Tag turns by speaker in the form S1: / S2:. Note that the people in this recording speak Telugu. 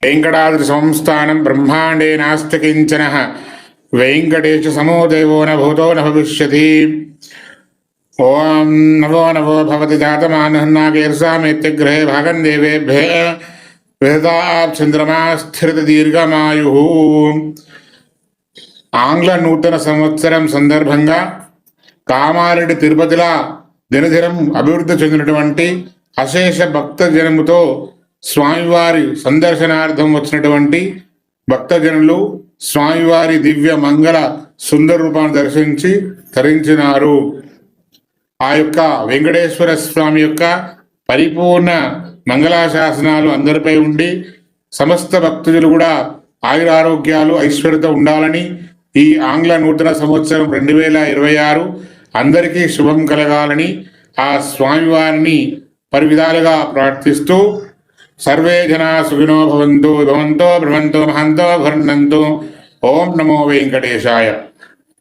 S1: వెంకటాద్రి సంస్థానం బ్రహ్మాండే నాస్తి కించన వెంకటేశ సమో దేవో న భూతో న భవిష్యతి. ఓం నవో నవో భవతి జాతమానహన్నాగేర్సామేత్యగ్రహే భాగం దేవేభ్య విహతాచంద్రమా స్థిరత దీర్ఘమాయు. ఆంగ్ల నూతన సంవత్సరం సందర్భంగా కామారెడ్డి తిరుపతిలా దినదినం అభివృద్ధి చెందినటువంటి అశేష భక్తజనముతో స్వామివారి సందర్శనార్థం వచ్చినటువంటి భక్తజనులు స్వామివారి దివ్య మంగళ సుందర రూపాన్ని దర్శించి తరించినారు. ఆ యొక్క వెంకటేశ్వర స్వామి యొక్క పరిపూర్ణ మంగళాశాసనాలు అందరిపై ఉండి సమస్త భక్తులు కూడా ఆయురారోగ్యాలు ఐశ్వర్యత ఉండాలని, ఈ ఆంగ్ల నూతన సంవత్సరం 2026 అందరికీ శుభం కలగాలని ఆ స్వామివారిని పరివిధాలుగా ప్రార్థిస్తూ సర్వే జనా సుఖినో భవంతు భవంతో భ్రమంతో మహంతో ఘర్ణంతో. ఓం నమో వెంకటేశాయ.